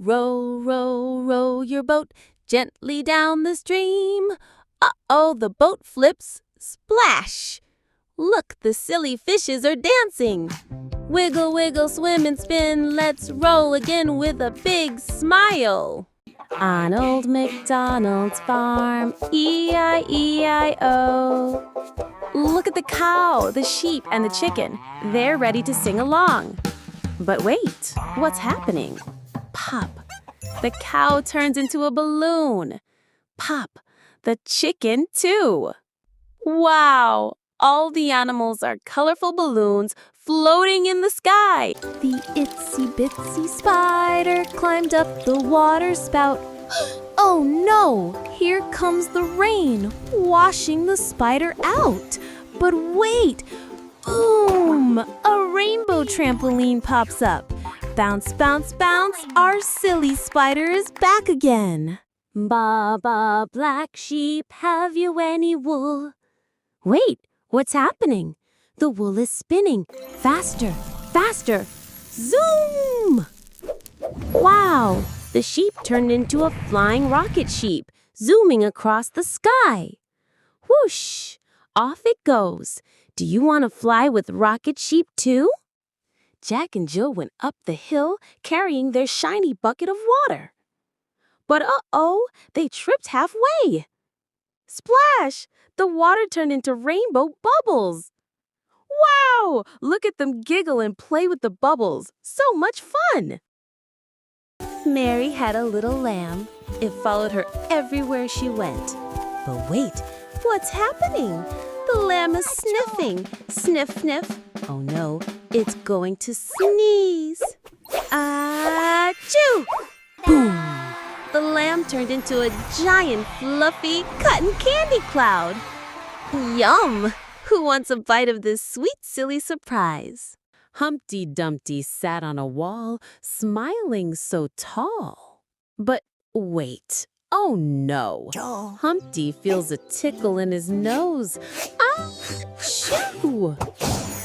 Row, row, row your boat gently down the stream. Uh-oh, the boat flips. Splash! Look, the silly fishes are dancing. Wiggle, wiggle, swim and spin. Let's roll again with a big smile. On old MacDonald's farm, E-I-E-I-O. Look at the cow, the sheep, and the chicken. They're ready to sing along. But wait, what's happening? Pop, the cow turns into a balloon. Pop, the chicken too. Wow, all the animals are colorful balloons floating in the sky. The itsy-bitsy spider climbed up the water spout. Oh no, here comes the rain, washing the spider out. But wait, boom, a rainbow trampoline pops up. Bounce, bounce, bounce, our silly spider is back again. Baa Baa Black Sheep, have you any wool? Wait, what's happening? The wool is spinning. Faster, faster. Zoom! Wow, the sheep turned into a flying rocket sheep, zooming across the sky. Whoosh! Off it goes. Do you want to fly with rocket sheep too? Jack and Jill went up the hill carrying their shiny bucket of water. But uh-oh, they tripped halfway. Splash! The water turned into rainbow bubbles. Wow! Look at them giggle and play with the bubbles. So much fun! Mary had a little lamb. It followed her everywhere she went. But wait, what's happening? The lamb is sniffing. Sniff, sniff. Oh no, it's going to sneeze. Achoo! Boom! The lamb turned into a giant, fluffy, cotton candy cloud. Yum! Who wants a bite of this sweet, silly surprise? Humpty Dumpty sat on a wall, smiling so tall. But wait, oh no! Humpty feels a tickle in his nose. Achoo!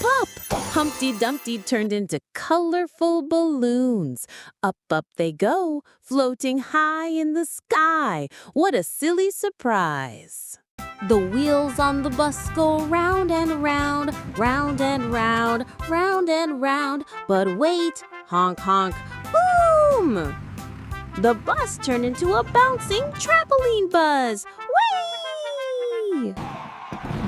Pop! Humpty Dumpty turned into colorful balloons. Up, up they go, floating high in the sky. What a silly surprise! The wheels on the bus go round and round, round and round, round and round. But wait, honk, honk, boom! The bus turned into a bouncing trampoline buzz. Whee!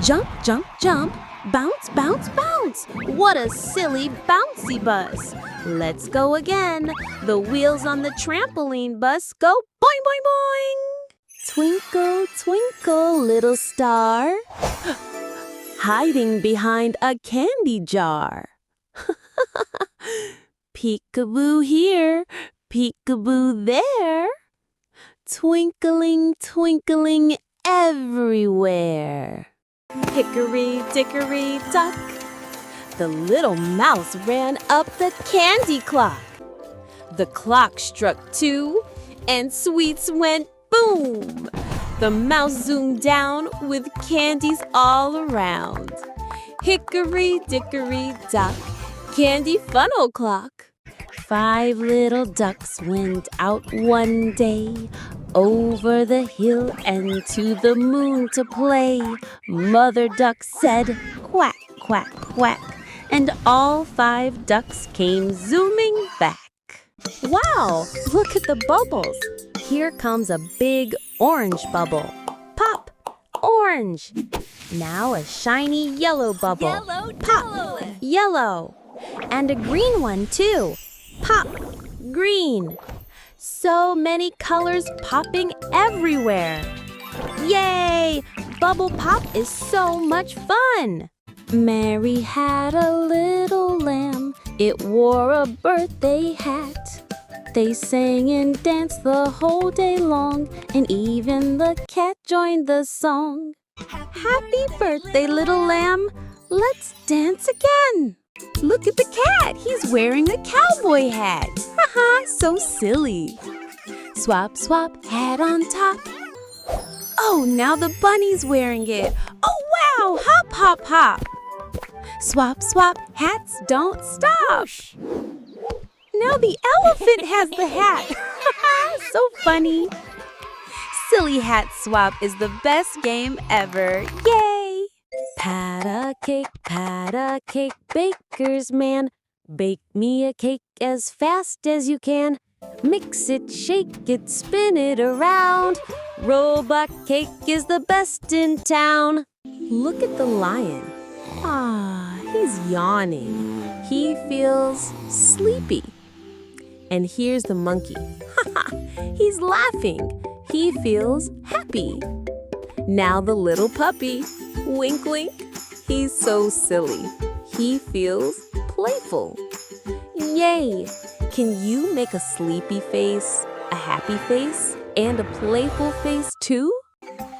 Jump, jump, jump. Bounce, bounce, bounce! What a silly bouncy bus! Let's go again. The wheels on the trampoline bus go boing, boing, boing! Twinkle, twinkle, little star, hiding behind a candy jar. Peekaboo here, peekaboo there, twinkling, twinkling everywhere. Hickory Dickory Dock, the little mouse ran up the candy clock. The clock struck 2, and sweets went boom! The mouse zoomed down with candies all around. Hickory Dickory Dock, candy funnel clock. 5 little ducks went out one day, over the hill and to the moon to play. Mother duck said, quack, quack, quack, and all 5 ducks came zooming back. Wow, look at the bubbles. Here comes a big orange bubble. Pop, orange. Now a shiny yellow bubble. Yellow, pop, yellow. And a green one too. Pop, green. So many colors popping everywhere. Yay! Bubble pop is so much fun. Mary had a little lamb. It wore a birthday hat. They sang and danced the whole day long, and even the cat joined the song. Happy birthday, little lamb. Let's dance again. Look at the cat. He's wearing a cowboy hat. Haha, so silly. Swap, swap, hat on top. Oh, now the bunny's wearing it. Oh, wow, hop, hop, hop. Swap, swap, hats don't stop. Now the elephant has the hat. So funny. Silly Hat Swap is the best game ever. Yay! Pat a cake, baker's man. Bake me a cake as fast as you can. Mix it, shake it, spin it around. Robot cake is the best in town. Look at the lion. He's yawning. He feels sleepy. And here's the monkey. He's laughing. He feels happy. Now the little puppy. Wink, wink. He's so silly. He feels playful. Yay! Can you make a sleepy face, a happy face, and a playful face too?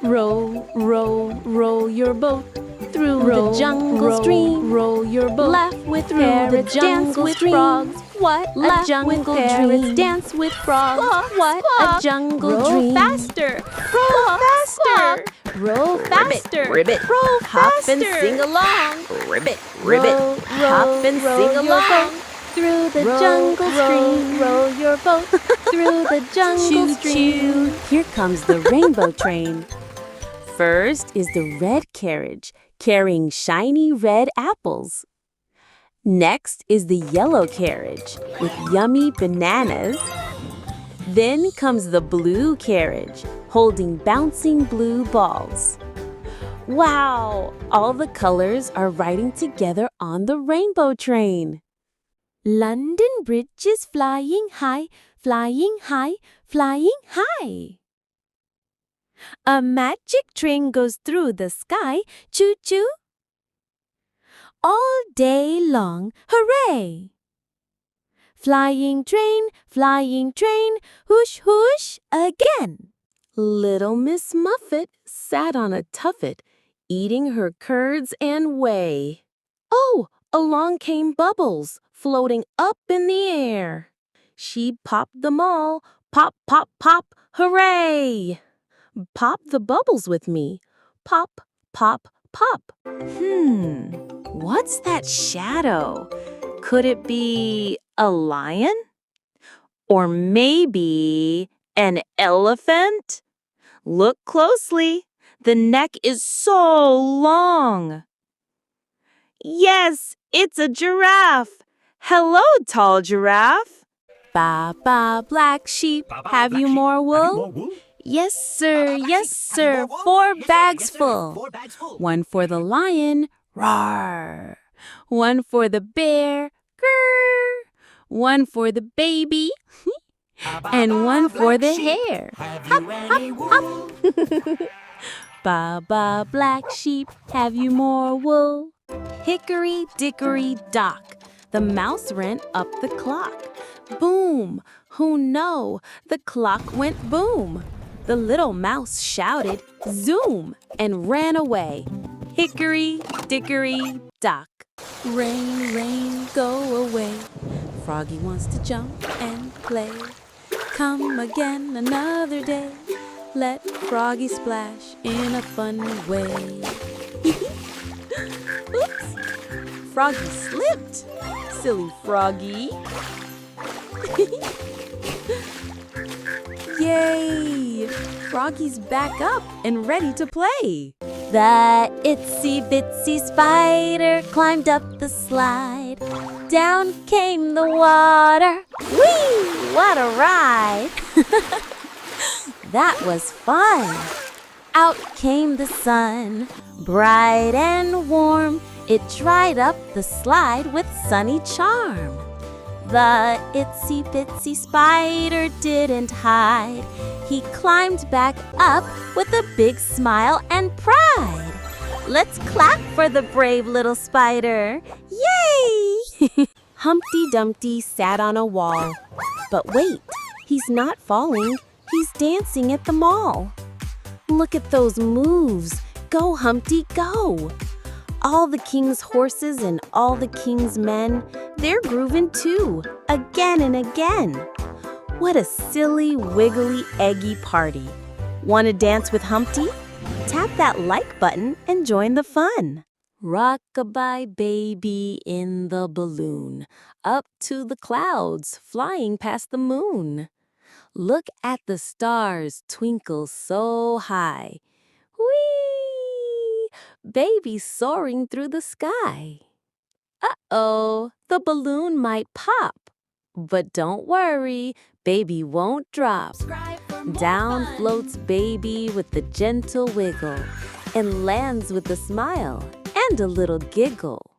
Row, row, row your boat through the jungle stream. Row your boat. Laugh with parrots, dance with frogs. What a jungle dream. Dance with frogs. What a jungle dream. Row faster. Row faster. Row faster. Ribbit. Row faster. Hop and sing along. Ribbit. Ribbit. Hop and sing along. Through the jungle stream. Row your boat through the jungle stream. Here comes the rainbow train. First is the red carriage carrying shiny red apples. Next is the yellow carriage with yummy bananas. Then comes the blue carriage holding bouncing blue balls. Wow! All the colors are riding together on the rainbow train. London Bridge is flying high, flying high, flying high. A magic train goes through the sky, choo-choo. All day long, hooray! Flying train, whoosh, whoosh, again. Little Miss Muffet sat on a tuffet, eating her curds and whey. Oh, along came Bubbles, floating up in the air. She popped them all, pop, pop, pop, hooray! Pop the bubbles with me. Pop, pop, pop. What's that shadow? Could it be a lion? Or maybe an elephant? Look closely. The neck is so long. Yes, it's a giraffe. Hello, tall giraffe. Baa Baa Black Sheep, have you more wool? Yes, sir, 4 bags full. 1 for the lion, roar. 1 for the bear, grrr. 1 for the baby, and 1 for the hare. Hop, hop, hop. Baa Baa Black Sheep, have you more wool? Hickory Dickory Dock, the mouse ran up the clock. Boom! Oh no, the clock went boom. The little mouse shouted, zoom, and ran away. Hickory Dickory Dock. Rain, rain, go away. Froggy wants to jump and play. Come again another day. Let Froggy splash in a fun way. Oops! Froggy slipped. Silly Froggy. Yay! Froggy's back up and ready to play. The itsy bitsy spider climbed up the slide. Down came the water. Whee! What a ride! That was fun. Out came the sun, bright and warm. It dried up the slide with sunny charm. The itsy bitsy spider didn't hide. He climbed back up with a big smile and pride. Let's clap for the brave little spider. Yay! Humpty Dumpty sat on a wall. But wait, he's not falling. He's dancing at the mall. Look at those moves. Go, Humpty, go. All the king's horses and all the king's men, they're grooving too, again and again. What a silly, wiggly, eggy party. Want to dance with Humpty? Tap that like button and join the fun. Rock-a-bye baby in the balloon, up to the clouds, flying past the moon. Look at the stars twinkle so high. Whee! Baby soaring through the sky. Uh-oh, the balloon might pop. But don't worry, baby won't drop. Down floats baby with a gentle wiggle and lands with a smile and a little giggle.